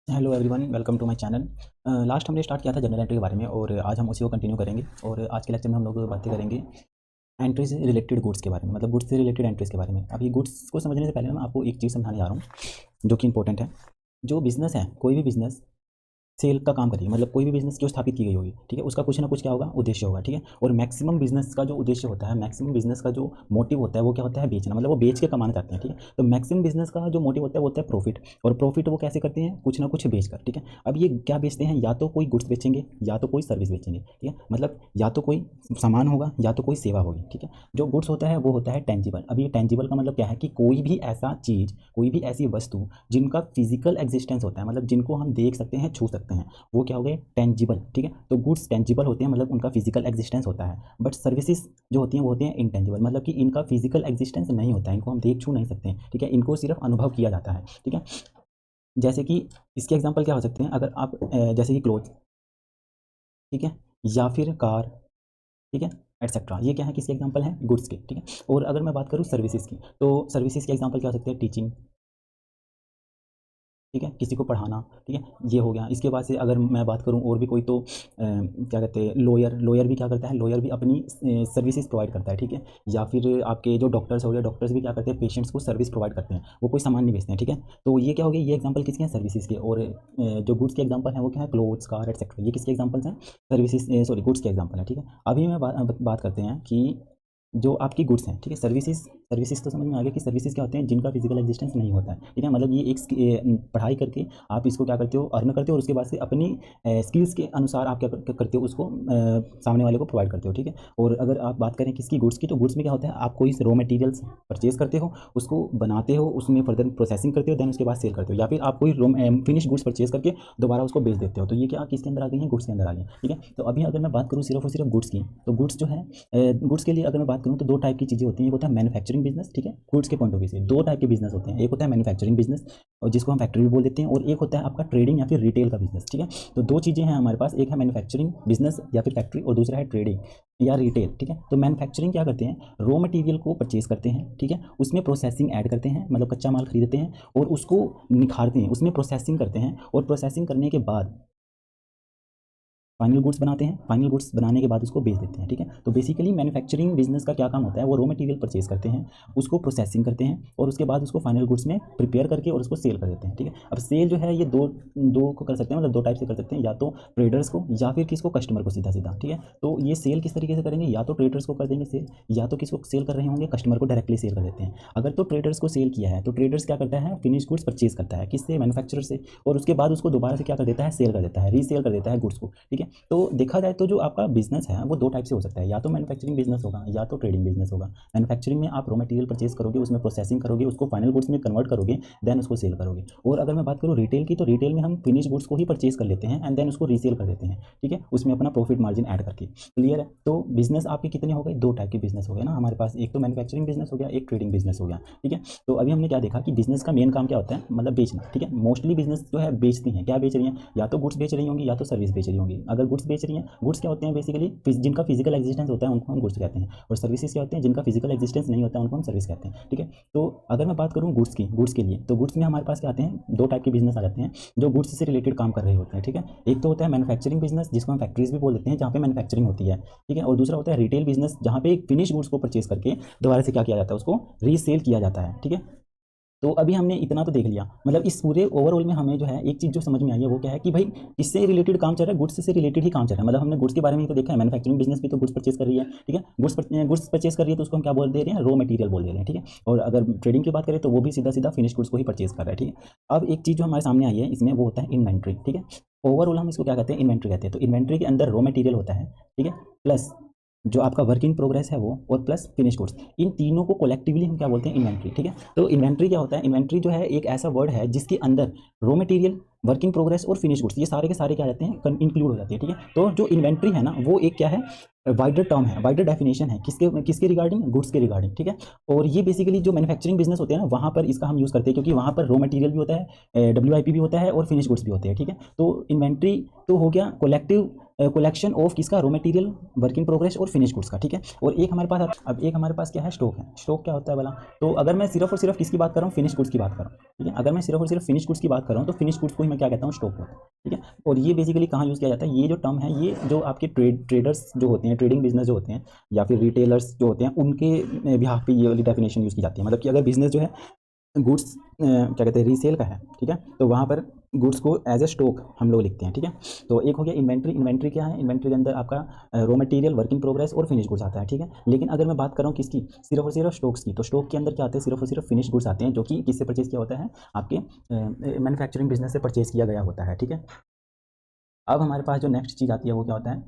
Hello everyone, welcome to my channel. Last हमने start किया था जनरल एंट्री के बारे में और आज हम उसी को कंटिन्यू करेंगे। और आज के लेक्चर में हम लोग बातें करेंगे एंट्री से रिलेटेड गुड्स के बारे में, मतलब गुड्स से रिलेटेड एंट्रीज के बारे में। अभी गुड्स को समझने से पहले मैं आपको एक चीज़ समझाने जा रहा हूँ जो कि इंपॉर्टेंट है। जो बिज़नेस है, कोई भी बिज़नेस सेल का काम करिए, मतलब कोई भी बिज़नेस जो स्थापित की गई होगी, ठीक है, उसका कुछ ना कुछ क्या होगा, उद्देश्य होगा, ठीक है। और मैक्सिमम बिज़नेस का जो उद्देश्य होता है, मैक्सिमम बिज़नेस का जो मोटिव होता है वो क्या होता है, बेचना, मतलब वो बेच के कमाना चाहते हैं, ठीक है। तो मैक्सिमम बिज़नेस का जो मोटिव होता है वो होता है प्रॉफिट, और प्रॉफिट वो कैसे करते हैं, कुछ ना कुछ बेचकर, ठीक है। अब ये क्या बेचते हैं, या तो कोई गुड्स बेचेंगे या तो कोई सर्विस बेचेंगे, ठीक है। मतलब या तो कोई सामान होगा या तो कोई सेवा होगी, ठीक है। जो गुड्स होता है वो होता है टेंजिबल। अब ये टेंजिबल का मतलब क्या है कि कोई भी ऐसा चीज़, कोई भी ऐसी वस्तु जिनका फिजिकल एग्जिस्टेंस होता है, मतलब जिनको हम देख सकते हैं, छू सकते हैं, वो क्या हो गए, टेंजिबल, ठीक है। तो गुड्स टेंजिबल होते हैं, मतलब उनका फिजिकल एग्जिस्टेंस होता है। बट सर्विसेज जो होती हैं वो होती हैं इंटेंजिबल, मतलब कि इनका फिजिकल एग्जिस्टेंस नहीं होता है, इनको हम देख छू नहीं सकते हैं, ठीक है। इनको सिर्फ अनुभव किया जाता है, ठीक है। जैसे कि इसके एग्जाम्पल क्या हो सकते हैं, अगर आप जैसे कि क्लोथ, ठीक है, या फिर कार, ठीक है, एटसेट्रा। ये क्या है, किसके एग्जाम्पल हैं, गुड्स के, ठीक है। और अगर मैं बात करूँ सर्विसेज की, तो सर्विसेज के एग्जाम्पल क्या हो सकते हैं, टीचिंग, ठीक है, किसी को पढ़ाना, ठीक है, ये हो गया। इसके बाद से अगर मैं बात करूँ और भी कोई, तो क्या कहते हैं, लॉयर, लॉयर भी क्या करता है, लॉयर भी अपनी सर्विसेज प्रोवाइड करता है, ठीक है। या फिर आपके जो डॉक्टर्स हो गए, डॉक्टर्स भी क्या करते हैं, पेशेंट्स को सर्विस प्रोवाइड करते हैं, वो कोई सामान नहीं बेचते हैं, ठीक है। तो ये क्या हो गया, ये एग्जाम्पल किसके हैं, सर्विसेज के। और जो गुड्स के एग्जाम्पल हैं वो क्या है, क्लोथ्स, कार, एटसेट्रा। ये किसके एग्जाम्पल्स हैं, सर्विसेज, सॉरी, गुड्स के एग्जाम्पल है, ठीक है। अभी मैं बात करते हैं कि जो आपकी गुड्स हैं, ठीक है, सर्विसेज, सर्विसेज तो समझ में आ गया कि सर्विसेज क्या होते हैं, जिनका फिजिकल एग्जिस्टेंस नहीं होता है, ठीक है। मतलब ये एक पढ़ाई करके आप इसको क्या करते हो, अर्न करते हो, और उसके बाद से अपनी स्किल्स के अनुसार आप क्या करते हो, उसको सामने वाले को प्रोवाइड करते हो, ठीक है। और अगर आप बात करें किसकी, गुड्स की, तो गुड्स में क्या होता है, आप कोई रॉ मटेरियल्स परचेज करते हो, उसको बनाते हो, उसमें फर्दर प्रोसेसिंग करते हो, देन उसके बाद सेल करते हो, या फिर आप कोई फिनिश गुड्स परचेज करके दोबारा उसको बेच देते हो। तो ये क्या किसके अंदर आ गई है, गुड्स के अंदर आ गई है, ठीक है। तो अभी अगर मैं बात करूँ सिर्फ और सिर्फ गुड्स की, तो गुड्स जो है, गुड्स के लिए अगर मैं बात करूँ तो दो टाइप की चीज़ें होती हैं। एक होता है मैन्युफैक्चरिंग बिजनेस, ठीक है। गुड्स के पॉइंट ऑफ व्यू से दो टाइप के बिजनेस होते हैं, एक होता है मैन्युफैक्चरिंग बिजनेस, और जिसको हम फैक्ट्री भी बोल देते हैं, और एक होता है आपका ट्रेडिंग या फिर रिटेल का बिजनेस, ठीक है। तो दो चीज़ें हैं हमारे पास, एक है मैन्युफैक्चरिंग बिजनेस या फिर फैक्ट्री, और दूसरा है ट्रेडिंग या रिटेल, ठीक है। तो मैन्युफैक्चरिंग क्या करते हैं, रॉ मटेरियल को परचेज करते हैं, ठीक है, उसमें प्रोसेसिंग ऐड करते हैं, मतलब कच्चा माल खरीदते हैं और उसको निखारते हैं, उसमें प्रोसेसिंग करते हैं, और प्रोसेसिंग करने के बाद फाइनल गुड्स बनाते हैं, फाइनल गुड्स बनाने के बाद उसको बेच देते हैं, ठीक है। तो बेसिकली मैन्युफैक्चरिंग बिजनेस का क्या काम होता है, वो रॉ मटेरियल परचेज करते हैं, उसको प्रोसेसिंग करते हैं, और उसके बाद उसको फाइनल गुड्स में प्रिपेयर करके और उसको सेल कर देते हैं, ठीक है। अब सेल जो है ये दो दो को कर सकते हैं, मतलब दो टाइप से कर सकते हैं, या तो ट्रेडर्स को या फिर किसको, कस्टमर को, सीधा सीधा, ठीक है। तो ये सेल किस तरीके से करेंगे, या तो ट्रेडर्स को कर देंगे सेल, या तो किसको सेल कर रहे होंगे, कस्टमर को डायरेक्टली सेल कर देते हैं। अगर तो ट्रेडर्स को सेल किया है तो ट्रेडर्स क्या करता है, फिनिश गुड्स परचेज करता है, किससे, मैन्युफैक्चरर से, और उसके बाद उसको दोबारा से क्या कर देता है, सेल कर देता है, रीसेल कर देता है गुड्स को, ठीक है। तो देखा जाए तो जो आपका बिजनेस है वो दो टाइप से हो सकता है, या तो मैन्युफैक्चरिंग बिजनेस होगा या तो ट्रेडिंग बिजनेस होगा। मैन्युफैक्चरिंग में आप रॉ मटेरियल परचेज करोगे, उसमें प्रोसेसिंग करोगे, उसको फाइनल गुड्स में कन्वर्ट करोगे, देन उसको सेल करोगे। और अगर मैं बात करूँ रिटेल की, तो रिटेल में हम फिनिश गुड्स को ही परचेज कर लेते हैं एंड देन उसको रीसेल कर देते हैं, ठीक है, उसमें अपना प्रॉफिट मार्जिन ऐड करके। क्लियर है। तो बिजनेस आपके कितने हो गए, दो टाइप के बिजनेस हो गए ना हमारे पास, एक तो मैन्युफैक्चरिंग बिजनेस हो गया, एक ट्रेडिंग बिजनेस हो गया, ठीक है। तो अभी हमने क्या देखा कि बिजनेस का मेन काम क्या होता है, मतलब बेचना, ठीक है। मोस्टली बिजनेस जो है बेचती हैं, क्या बेच रही हैं, या तो गुड्स बेच रही होंगी या तो सर्विस बेच रही होंगी। अगर गुड्स बेच रही हैं, गुड्स क्या होते हैं बेसिकली, जिनका फिजिकल एग्जिस्टेंस होता है उनको हम गुड्स कहते हैं, और सर्विसेज क्या होते हैं, जिनका फिजिकल एग्जिस्टेंस नहीं होता है उनको हम सर्विस कहते हैं, ठीक है। तो अगर मैं बात करूँ गुड्स की, गुड्स के लिए, तो गुड्स में हमारे पास क्या आते हैं, दो टाइप के बिजनेस आ जाते हैं जो गुड्स से रिलेटेड काम कर रहे होते हैं, ठीक है। एक तो होता है मैन्युफैक्चरिंग बिजनेस, जिसको हम फैक्ट्रीज भी बोल देते हैं, जहाँ पे मैन्युफैक्चरिंग होती है, ठीक है। और दूसरा होता है रिटेल बिजनेस, जहाँ पे एक फिनिश गुड्स को परचेज करके दोबारा से क्या किया जाता है, उसको रीसेल किया जाता है, ठीक है। तो अभी हमने इतना तो देख लिया, मतलब इस पूरे ओवरऑल में हमें जो है एक चीज़ जो समझ में आई है वो क्या है कि भाई इससे रिलेटेड काम चल रहा है, गुड्स से रिलेटेड ही काम चल रहा है। मतलब हमने गुड्स के बारे में तो देखा है, मैन्युफैक्चरिंग बिजनेस भी तो गुड्स परचेज कर रही है, ठीक है। गुड्स परचेज कर रही है तो उसको हम क्या बोल दे रहे हैं, रॉ मटेरियल बोल दे रहे हैं, ठीक है। और अगर ट्रेडिंग की बात करें तो वो भी सीधा सीधा फिनिश गुड्स को ही परचेज कर रहा है, ठीक है। अब एक चीज़ जो हमारे सामने आई है इसमें, वो होता है इन्वेंट्री, ठीक है। ओवरऑल हम इसको क्या कहते हैं, इन्वेंट्री कहते हैं। तो इन्वेंट्री के अंदर रॉ मटेरियल होता है, ठीक है, प्लस जो आपका वर्क इन प्रोग्रेस है वो, और प्लस फिनिश गुड्स, इन तीनों को कलेक्टिवली हम क्या बोलते हैं, इन्वेंट्री, ठीक है। तो इन्वेंट्री क्या होता है, इन्वेंट्री जो है एक ऐसा वर्ड है जिसके अंदर raw material, work in progress और फिनिश गुड्स, ये सारे के सारे क्या जाते हैं, इंक्लूड हो जाते हैं, ठीक है। तो जो इन्वेंट्री है ना वो एक क्या है, वाइडर टर्म है, वाइडर डेफिनेशन है, किसके किसके रिगार्डिंग, गुड्स के रिगार्डिंग, ठीक है। और ये बेसिकली जो मैन्युफैक्चरिंग बिजनेस होते हैं ना वहाँ पर इसका हम यूज़ करते हैं, क्योंकि वहाँ पर रॉ मटेरियल भी होता है, WIP भी होता है और फिनिश गुड्स भी होते हैं, ठीक है। तो इन्वेंट्री तो हो गया कोलेक्टिव कलेक्शन ऑफ किसका, raw material, work in progress और फिनिश गुड्स का, ठीक है। और एक हमारे पास, अब एक हमारे पास क्या है, स्टॉक है। स्टॉक क्या होता है भला? तो अगर मैं सिर्फ और सिर्फ किसकी बात कर रहा हूँ, फिनिश गुड्स की बात कर रहा हूँ, ठीक है। अगर मैं सिर्फ और सिर्फ फिनिश गुड्स की बात कर रहा हूँ तो फिनिश गुड्स को ही मैं क्या कहता हूँ, स्टॉक होता है, ठीक है। और ये बेसिकली कहाँ यूज़ किया जाता है, ये जो टर्म है ये जो आपके ट्रेडर्स जो होते हैं, ट्रेडिंग बिजनेस जो होते हैं या फिर रिटेलर्स जो होते हैं, उनके बिहाफ पे ये वाली डेफिनेशन यूज़ की जाती है। मतलब कि अगर बिजनेस जो है गुड्स क्या कहते हैं, रीसेल का है, ठीक है, तो वहाँ पर गुड्स को एज ए स्टॉक हम लोग लिखते हैं, ठीक है। तो एक हो गया इन्वेंट्री। इन्वेंट्री क्या है, इन्वेंट्री के अंदर आपका raw material, work in progress और फिनिश गुड्स आता है, ठीक है। लेकिन अगर मैं बात कर रहा हूँ किसकी, सिर्फ और सिर्फ स्टॉक्स की, तो स्टॉक के अंदर क्या आते हैं, सिर्फ और सिर्फ फिनिश गुड्स आते हैं, जो कि किससे परचेज किया होता है, आपके मैन्युफैक्चरिंग बिजनेस से परचेज किया गया होता है, ठीक है। अब हमारे पास जो नेक्स्ट चीज़ आती है वो क्या होता है,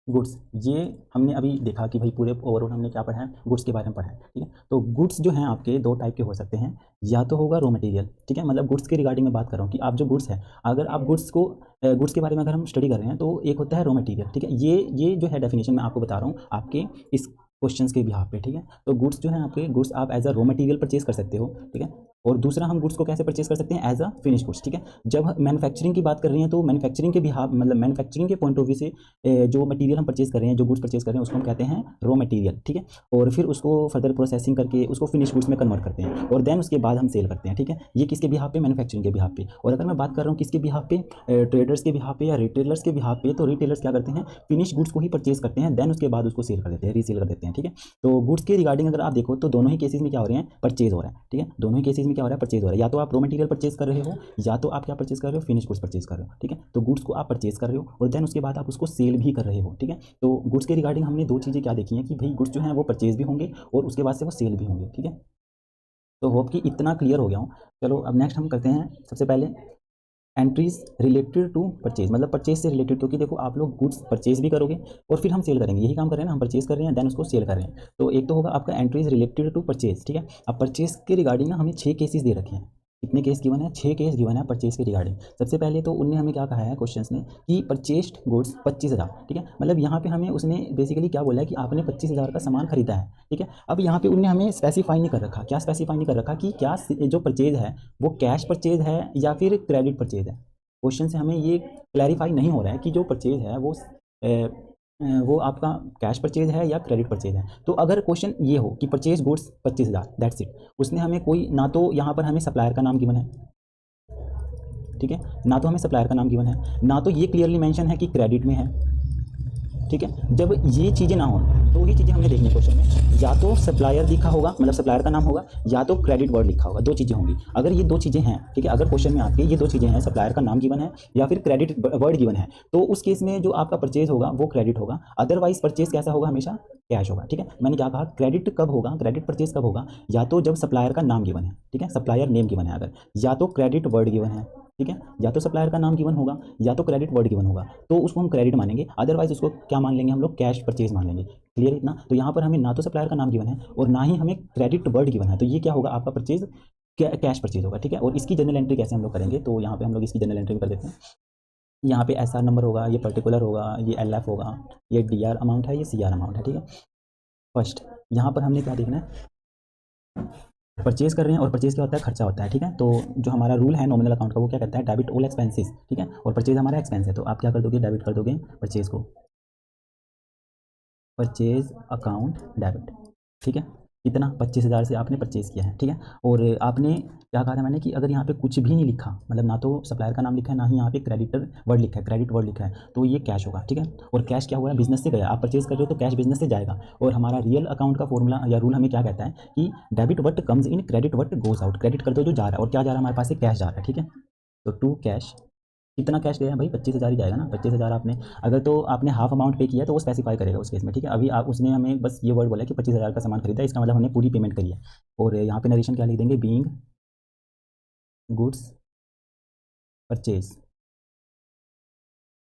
गुड्स। ये हमने अभी देखा कि भाई पूरे ओवरऑल हमने क्या पढ़ा है, गुड्स के बारे में पढ़ा है, ठीक है। तो गुड्स जो हैं आपके दो टाइप के हो सकते हैं, या तो होगा रॉ मटेरियल, ठीक है, मतलब गुड्स के रिगार्डिंग में बात कर रहा हूँ कि आप जो गुड्स है, अगर आप गुड्स के बारे में अगर हम स्टडी कर रहे हैं तो एक होता है रॉ मटेरियल, ठीक है। ये जो है डेफिनेशन मैं आपको बता रहा हूँ आपके इस क्वेश्चंस के बिहाफ पे, ठीक है। तो गुड्स जो है आपके, गुड्स आप as a raw material purchase कर सकते हो, ठीक है। और दूसरा हम गुड्स को कैसे परचेज कर सकते हैं, एज अ फिनिश गुड्स, ठीक है। जब मैन्युफैक्चरिंग की बात कर रहे हैं तो मैन्युफैक्चरिंग के बिहाफ, मतलब मैन्युफैक्चरिंग के पॉइंट ऑफ व्यू से जो मटेरियल हम परचेज कर रहे हैं, जो गुड्स परचेज कर रहे हैं, उसको हम कहते हैं रॉ मटेरियल, ठीक है। और फिर उसको फर्दर प्रोसेसिंग करके उसको फिनिश गुड्स में कन्वर्ट करते हैं और देन उसके बाद हम सेल करते हैं, ठीक है। ये किसके बिहाफ पे, मैन्युफैक्चरिंग के बिहाफ पे। और अगर मैं बात कर रहा हूँ किसके बिहाफ पे, ट्रेडर्स के बिहाफ पे या रिटेलर्स के बिहाफ पे, तो रिटेलर्स क्या करते हैं, फिनिश गुड्स को ही परचेज करते हैं, देन उसके बाद उसको सेल कर देते हैं, रीसेल कर देते हैं, ठीक है। तो गुड्स के रिगार्डिंग अगर आप देखो तो दोनों ही केसेस में क्या हो रहे हैं, परचेज हो रहा है, ठीक है। दोनों ही केसेस में क्या हो रहा है, परचेज हो रहा है। या तो आप रॉ मटेरियल परचेज कर रहे हो, या तो आप क्या परचेज कर रहे हो, फिनिश गुड्स परचेज कर रहे हो, ठीक है। तो गुड्स को आप परचेज कर रहे हो और देन उसके बाद आप उसको सेल भी कर रहे हो, ठीक है। तो गुड्स के रिगार्डिंग हमने दो चीज़ें क्या देखी हैं कि भाई गुड्स जो हैं वो परचेज भी होंगे और उसके बाद से वो सेल भी होंगे, ठीक है। तो होप कि इतना क्लियर हो गया हूँ। चलो अब नेक्स्ट हम करते हैं, सबसे पहले एंट्रीज रिलेटेड टू परचेज, मतलब परचेज से रिलेटेड, क्योंकि देखो आप लोग गुड्स परचेज भी करोगे और फिर हम सेल करेंगे, यही काम कर रहे हैं ना, हम परचेज कर रहे हैं देन उसको सेल कर रहे हैं। तो एक तो होगा आपका एंट्रीज रिलेटेड टू परचेज, ठीक है। अब परचेज के रिगार्डिंग ना हमें 6 केसेस दे रखे हैं। कितने केस गिवन है, 6 केस गिवन है परचेज के रिगार्डिंग। सबसे पहले तो उनने हमें क्या कहा है क्वेश्चंस ने कि परचेस्ड गुड्स 25,000, ठीक है। मतलब यहाँ पे हमें उसने बेसिकली क्या बोला है कि आपने 25,000 का सामान खरीदा है, ठीक है। अब यहाँ पे उनने हमें स्पेसिफाई नहीं कर रखा, क्या स्पेसिफाई नहीं कर रखा कि क्या जो परचेज है वो कैश परचेज है या फिर क्रेडिट परचेज है। क्वेश्चन से हमें ये क्लैरिफाई नहीं हो रहा है कि जो परचेज है वो आपका कैश परचेज है या क्रेडिट परचेज है। तो अगर क्वेश्चन ये हो कि परचेज गुड्स 25,000, दैट्स इट, उसने हमें कोई ना तो यहाँ पर हमें सप्लायर का नाम गिवन है, ठीक है, ना तो हमें सप्लायर का नाम गिवन है, ना तो ये क्लियरली मेंशन है कि क्रेडिट में है, ठीक है। जब ये चीज़ें ना हो तो ही चीज़ें हमने देखनी है क्वेश्चन में, या तो सप्लायर लिखा होगा, मतलब सप्लायर का नाम होगा, या तो क्रेडिट वर्ड लिखा होगा, दो चीज़ें होंगी। अगर ये दो चीज़ें हैं, ठीक है, अगर क्वेश्चन में आपके ये दो चीज़ें हैं, सप्लायर का नाम गिवन है या फिर क्रेडिट वर्ड गिवन है, तो उस केस में जो आपका परचेज होगा वो क्रेडिट होगा। अदरवाइज परचेज कैसा होगा, हमेशा कैश होगा, ठीक है। मैंने क्या कहा, क्रेडिट कब होगा, क्रेडिट परचेज कब होगा, या तो जब सप्लायर का नाम गिवन है, ठीक है, सप्लायर नेम गिवन है अगर, या तो क्रेडिट वर्ड गिवन है, ठीक है, या तो सप्लायर का नाम गिवन होगा या तो क्रेडिट वर्ड गिवन होगा, तो उसको हम क्रेडिट मानेंगे। अदरवाइज उसको क्या मान लेंगे हम लोग, कैश परचेज मान लेंगे। क्लियर इतना? तो यहाँ पर हमें ना तो सप्लायर का नाम गिवन है और ना ही हमें क्रेडिट वर्ड गिवन है, तो ये क्या होगा, आपका परचेज कैश परचेज होगा, ठीक है। और इसकी जनरल एंट्री कैसे हम लोग करेंगे, तो यहाँ पे हम लोग इसकी जनरल एंट्री कर देते हैं। यहाँ पे एस आर नंबर होगा, ये पर्टिकुलर होगा, ये एल एफ होगा, ये डी आर अमाउंट है, ये सी आर अमाउंट है, ठीक है। फर्स्ट यहाँ पर हमने क्या देखना है, परचेज कर रहे हैं और परचेज क्या होता है, खर्चा होता है, ठीक है। तो जो हमारा रूल है नॉमिनल अकाउंट का वो क्या कहता है, डेबिट ऑल एक्सपेंसेस, ठीक है। और परचेज हमारा एक्सपेंस है, तो आप क्या कर दोगे, डेबिट कर दोगे परचेज को, परचेज अकाउंट डेबिट, ठीक है। इतना 25,000 से आपने परचेज किया है, ठीक है। और आपने क्या कहा था मैंने कि अगर यहाँ पे कुछ भी नहीं लिखा, मतलब ना तो सप्लायर का नाम लिखा है, ना ही यहाँ पे क्रेडिटर वर्ड लिखा है, क्रेडिट वर्ड लिखा है, तो ये कैश होगा, ठीक है। और कैश क्या हुआ है, बिजनेस से गया, आप परचेज कर रहे हो तो कैश बिजनेस से जाएगा। और हमारा रियल अकाउंट का फॉर्मूला या रूल हमें क्या कहता है कि debit what comes in, credit what goes out. Credit कर दो जो जा रहा है, और क्या जा रहा है हमारे पास से, कैश जा रहा है, ठीक है। तो टू कैश, कितना कैश गया है भाई, 25,000 ही जाएगा ना, 25,000 आपने, अगर तो आपने हाफ अमाउंट पे किया तो वो स्पेसिफाई करेगा उस केस में, ठीक है। अभी आप उसने हमें बस ये वर्ड बोला कि 25,000 का सामान खरीदा, इसका मतलब हमने पूरी पेमेंट करी है। और यहाँ पे नरेशन क्या लिख देंगे, being goods purchase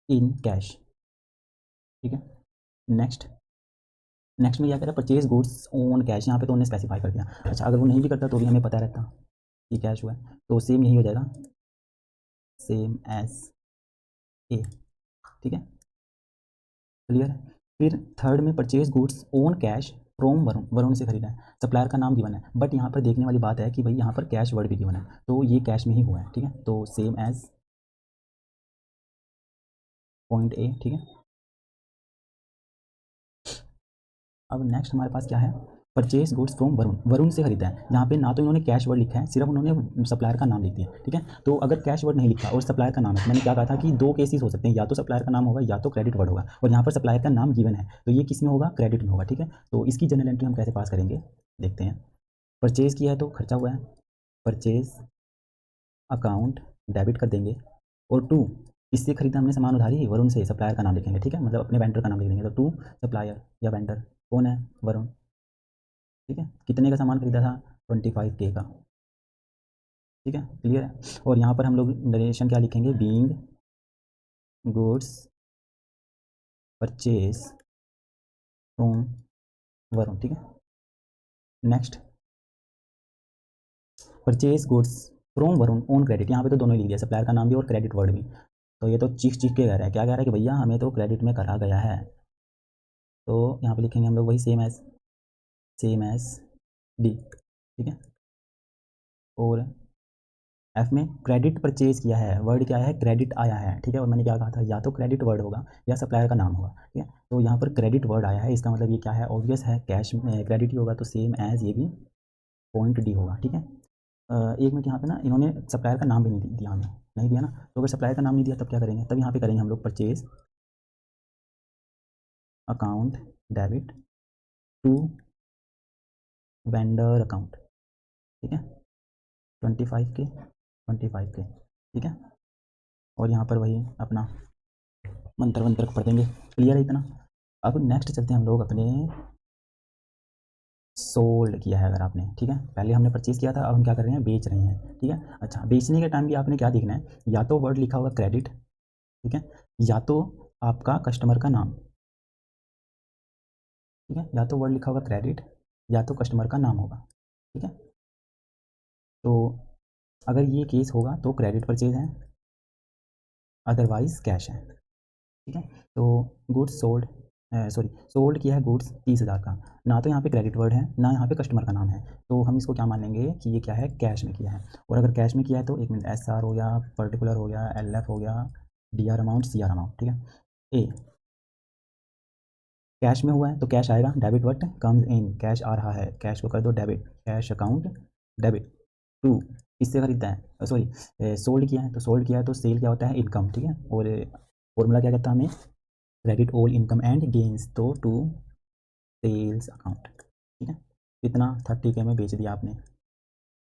in cash, ठीक है। नेक्स्ट नेक्स्ट में क्या कह रहा है, परचेज गुड्स ऑन कैश, यहाँ पे तो उन्होंने स्पेसिफाई कर दिया। अच्छा, अगर वो नहीं भी करता तो भी हमें पता रहता कि कैश हुआ है, तो सेम यही हो जाएगा, सेम एज ए, ठीक है, क्लियर है। फिर थर्ड में purchase goods own cash from Varun, Varun से खरीदा है, सप्लायर का नाम गिवन है, बट यहाँ पर देखने वाली बात है कि भाई यहाँ पर कैश वर्ड भी गिवन है, तो ये कैश में ही हुआ है, ठीक है। तो सेम एज पॉइंट ए, ठीक है। अब नेक्स्ट हमारे पास क्या है, purchase goods from Varun, Varun से खरीदा है। यहाँ पे ना तो इन्होंने कैश वर्ड लिखा है, सिर्फ उन्होंने सप्लायर का नाम लिख दिया, ठीक है। तो अगर कैश वर्ड नहीं लिखा और सप्लायर का नाम है, तो मैंने क्या कहा था कि दो केसेस हो सकते हैं, या तो सप्लायर का नाम होगा या तो क्रेडिट वर्ड होगा, और यहाँ पर सप्लायर का नाम गिवन है, तो ये किस में होगा, क्रेडिट में होगा, ठीक है। तो इसकी जनरल एंट्री हम कैसे पास करेंगे, देखते हैं। परचेज किया है तो खर्चा हुआ है, परचेज अकाउंट डेबिट कर देंगे, और टू, इससे खरीदा हमने सामान उधारी वरुण से, सप्लायर का नाम लिखेंगे, ठीक है, मतलब अपने वेंडर का नाम लिख देंगे। तो टू सप्लायर या वेंडर कौन है, वरुण, ठीक है। कितने का सामान खरीदा था, 25K का, ठीक है, क्लियर है। और यहाँ पर हम लोग नरेशन क्या लिखेंगे, being goods purchase from Varun, ठीक है। Next, purchase goods from Varun on credit, यहाँ पे तो दोनों ही लिख दिया, सप्लायर का नाम भी और क्रेडिट वर्ड भी। तो ये तो चीख चीख के कह रहा है, क्या कह रहा है कि भैया हमें तो क्रेडिट में करा गया है। तो यहाँ पे लिखेंगे हम लोग वही सेम एज डी, ठीक है। और एफ में क्रेडिट परचेज किया है, वर्ड क्या है, क्रेडिट आया है, ठीक है। और मैंने क्या कहा था, या तो क्रेडिट वर्ड होगा या सप्लायर का नाम होगा, ठीक है। तो यहाँ पर क्रेडिट वर्ड आया है, इसका मतलब ये क्या है, ऑब्वियस है, कैश में क्रेडिट ही होगा, तो सेम एज ये भी पॉइंट डी होगा, ठीक है। एक मिनट, यहाँ पे ना इन्होंने सप्लायर का नाम भी नहीं दिया, हमें नहीं दिया ना। तो अगर सप्लायर का नाम नहीं दिया तब क्या करेंगे, तब यहाँ पे करेंगे हम लोग purchase account debit to vendor account, ठीक है, 25K, ठीक है। और यहाँ पर वही अपना मंत्र वंत्र पढ़ देंगे, क्लियर है इतना। अब नेक्स्ट चलते हैं हम लोग अपने, सोल्ड किया है अगर आपने, ठीक है, पहले हमने परचेज किया था, अब हम क्या कर रहे हैं, बेच रहे हैं, ठीक है। अच्छा, बेचने के टाइम भी आपने क्या देखना है, या तो वर्ड लिखा होगा क्रेडिट, ठीक है, या तो आपका कस्टमर का नाम, ठीक है, या तो वर्ड लिखा होगा क्रेडिट या तो कस्टमर का नाम होगा, ठीक है। तो अगर ये केस होगा तो क्रेडिट परचेज है, अदरवाइज कैश है, ठीक है। तो गुड्स सोल्ड, सॉरी सोल्ड किया है गुड्स 30,000 का, ना तो यहाँ पे क्रेडिट वर्ड है ना यहाँ पे कस्टमर का नाम है, तो हम इसको क्या मान लेंगे कि ये क्या है, कैश में किया है। और अगर कैश में किया है तो एक मिनट, SR हो गया, पर्टिकुलर हो गया, LF हो गया, DR अमाउंट, CR अमाउंट, ठीक है। ए, कैश में हुआ है तो कैश आएगा, debit what comes in, cash आ रहा है, कैश को कर दो debit, cash account debit to, इससे खरीदा है, सॉरी सोल्ड किया है, तो सोल्ड किया है तो सेल क्या होता है, इनकम, ठीक है। और फॉर्मूला क्या कहता है हमें, credit all income and gains, तो टू सेल्स अकाउंट, ठीक है। कितना, 30K में बेच दिया आपने।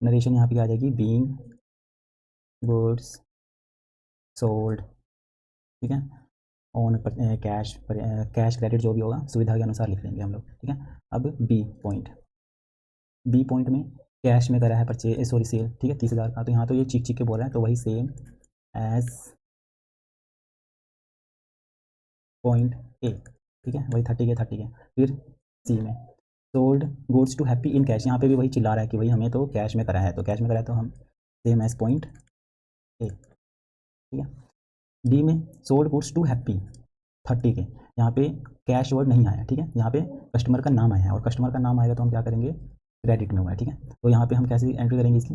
नरेशन यहाँ पे आ जाएगी, बीइंग गुड्स सोल्ड, ठीक है, ऑन कैश, कैश क्रेडिट जो भी होगा सुविधा के अनुसार लिख लेंगे हम लोग, ठीक है। अब बी पॉइंट में कैश में करा है परचेज, सॉरी सेल, ठीक है, 30,000 का, तो यहाँ तो ये चिक चिक के बोल रहे हैं, तो वही सेम एज पॉइंट ए, ठीक है, वही 30K। फिर सी में sold goods to Happy in cash, यहाँ पे भी वही चिल्ला रहा है कि भाई हमें तो कैश में करा है, तो कैश में करा है तो हम सेम एज पॉइंट ए, ठीक है। डी में sold goods to happy 30K, यहाँ पे कैश वर्ड नहीं आया, ठीक है, यहाँ पे कस्टमर का नाम आया है, और कस्टमर का नाम आएगा तो हम क्या करेंगे, क्रेडिट में हुआ है, ठीक है। तो यहाँ पे हम कैसे एंट्री करेंगे इसकी,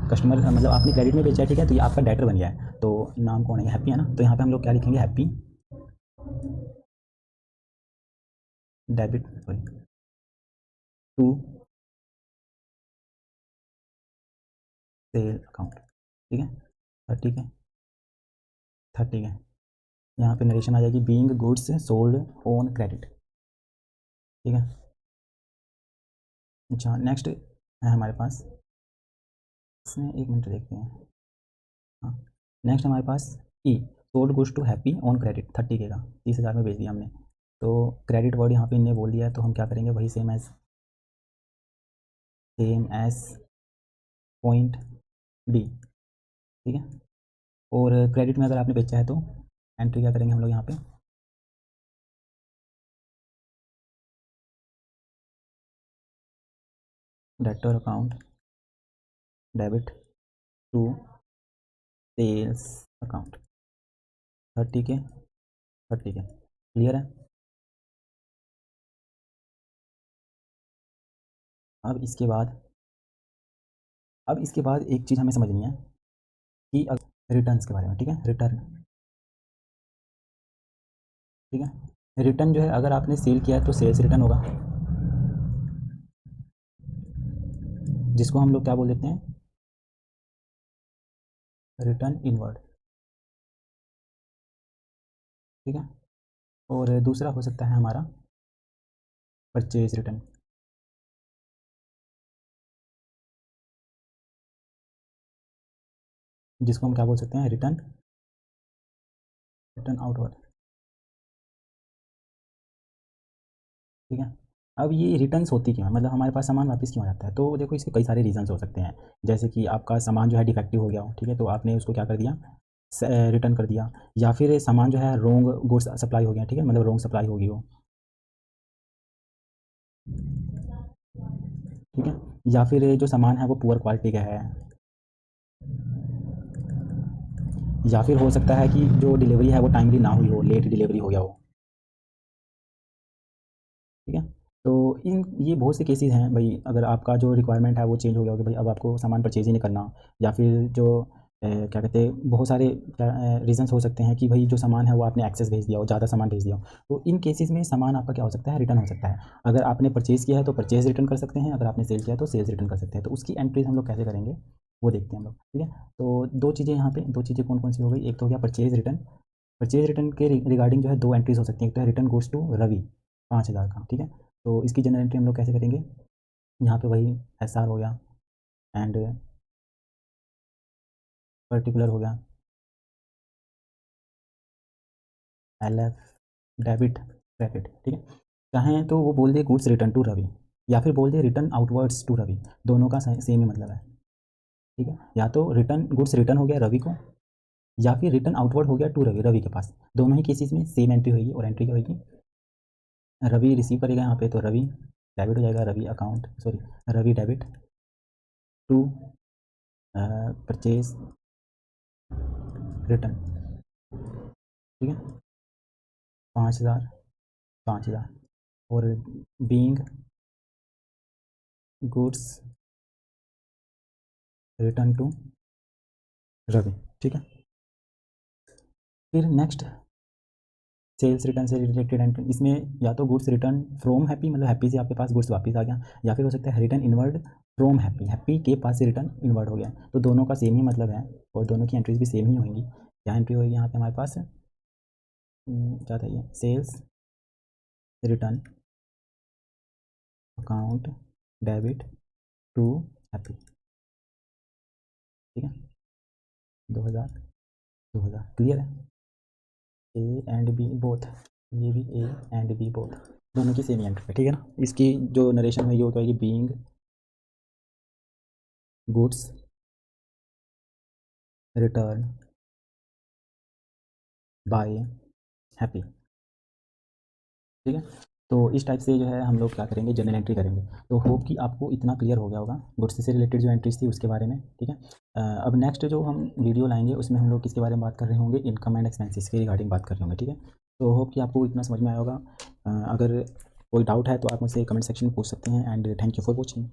कस्टमर मतलब आपने क्रेडिट में बेचा है, ठीक है, तो ये आपका डेटर बन गया है, तो नाम कौन है, हैप्पी है ना, तो यहाँ पे हम लोग क्या लिखेंगे, happy debit sorry to sale account, ठीक है, 30K। यहाँ पे नरेशन आ जाएगी, being goods sold on credit, ठीक है। अच्छा, नेक्स्ट है हमारे पास, इसमें एक मिनट देखते हैं, हाँ, नेक्स्ट हमारे पास ई, sold goods to Happy on credit 30K का, 30,000 में बेच दिया हमने, तो क्रेडिट वर्ड यहाँ पे इनने बोल दिया है, तो हम क्या करेंगे, वही सेम एज पॉइंट डी, ठीक है। और क्रेडिट में अगर आपने बेचा है तो एंट्री क्या करेंगे हम लोग यहाँ पे, debtor account debit to sales account 30K, clear है। अब इसके बाद एक चीज़ हमें समझनी है कि रिटर्न्स के बारे में, ठीक है, रिटर्न, ठीक है। रिटर्न जो है अगर आपने सेल किया है तो सेल्स रिटर्न होगा, जिसको हम लोग क्या बोल देते हैं, रिटर्न इनवर्ड। ठीक है। और दूसरा हो सकता है हमारा परचेज रिटर्न, जिसको हम क्या बोल सकते हैं, रिटर्न रिटर्न आउटवर्ड। ठीक है। अब ये रिटर्न्स होती क्यों है, मतलब हमारे पास सामान वापस क्यों आ जाता है, तो देखो इसके कई सारे रीजंस हो सकते हैं। जैसे कि आपका सामान जो है डिफेक्टिव हो गया हो, ठीक है, तो आपने उसको क्या कर दिया, रिटर्न कर दिया। या फिर सामान जो है रोंग गुड्स सप्लाई हो गया, ठीक है, मतलब रोंग सप्लाई हो गई हो, ठीक है। या फिर जो सामान है वो पुअर क्वालिटी का है, या फिर हो सकता है कि जो डिलीवरी है वो टाइमली ना हुई हो, लेट डिलीवरी हो गया हो। ठीक है। तो इन ये बहुत से केसेस हैं भाई, अगर आपका जो रिक्वायरमेंट है वो चेंज हो गया हो कि भाई अब आपको सामान परचेज ही नहीं करना, या फिर जो क्या कहते हैं, बहुत सारे रीजंस हो सकते हैं कि भाई जो सामान है वो आपने एक्सेस भेज दिया हो, ज़्यादा सामान भेज दिया हो, तो इन केसेस में सामान आपका क्या हो सकता है, रिटर्न हो सकता है। अगर आपने परचेज़ किया है तो परचेज़ रिटर्न कर सकते हैं, अगर आपने सेल किया है तो सेल्स रिटर्न कर सकते हैं। तो उसकी एंट्रीज हम लोग कैसे करेंगे वो देखते हैं हम लोग। ठीक है। तो दो चीज़ें यहाँ पे, दो चीज़ें कौन कौन सी हो गई, एक तो हो गया परचेज़ रिटर्न। परचेज़ रिटर्न के रिगार्डिंग जो है दो एंट्रीज हो सकती हैं, एक तो है रिटर्न गुड्स टू रवि 5,000 का। ठीक है। तो इसकी जनरल एंट्री हम लोग कैसे करेंगे, यहाँ पे वही SR हो गया एंड पर्टिकुलर हो गया LF डेबिट क्रेडिट। ठीक है। चाहें तो वो बोल दे गुड्स रिटर्न टू रवि, या फिर बोल दे रिटर्न आउटवर्ड्स टू रवि, दोनों का सेम ही मतलब है। ठीक है। या तो रिटर्न गुड्स रिटर्न हो गया रवि को, या फिर रिटर्न आउटवर्ड हो गया टू रवि, रवि के पास। दोनों ही केसेस में सेम एंट्री होगी, और एंट्री क्या होगी, रवि रिसीव करेगा यहाँ पे तो रवि डेबिट हो जाएगा, Ravi account sorry Ravi debit to purchase return. ठीक है। 5,000 5,000, और being goods return to Ravi. ठीक है। फिर नेक्स्ट सेल्स रिटर्न से रिलेटेड एंट्री, इसमें या तो गुड्स रिटर्न फ्रॉम हैप्पी, मतलब हैप्पी से आपके पास गुड्स वापस आ गया, या फिर हो सकता है return inward from happy, happy के पास से रिटर्न इनवर्ड हो गया। तो दोनों का सेम ही मतलब है, और दोनों की एंट्रीज भी सेम ही होंगी। क्या एंट्री होगी यहाँ पे हमारे पास, क्या था ये, sales return account debit to happy. ठीक है। 2,000 2,000 क्लियर है। ए एंड बी बोथ, ये भी ए एंड बी बोथ, दोनों की सेम एंट्री है। ठीक है ना। इसकी जो नरेशन है ये होता है कि being goods return by happy. ठीक है। तो इस टाइप से जो है हम लोग क्या करेंगे, जनरल एंट्री करेंगे। तो होप कि आपको इतना क्लियर हो गया होगा गुड्स से रिलेटेड जो एंट्रीज थी उसके बारे में। ठीक है। अब नेक्स्ट जो हम वीडियो लाएंगे उसमें हम लोग किसके बारे में बात कर रहे होंगे, इनकम एंड एक्सपेंसेस के रिगार्डिंग बात कर रहे होंगे। ठीक है। तो होप कि आपको इतना समझ में आया होगा। अगर कोई डाउट है तो आप मुझसे कमेंट सेक्शन में पूछ सकते हैं, and thank you for watching.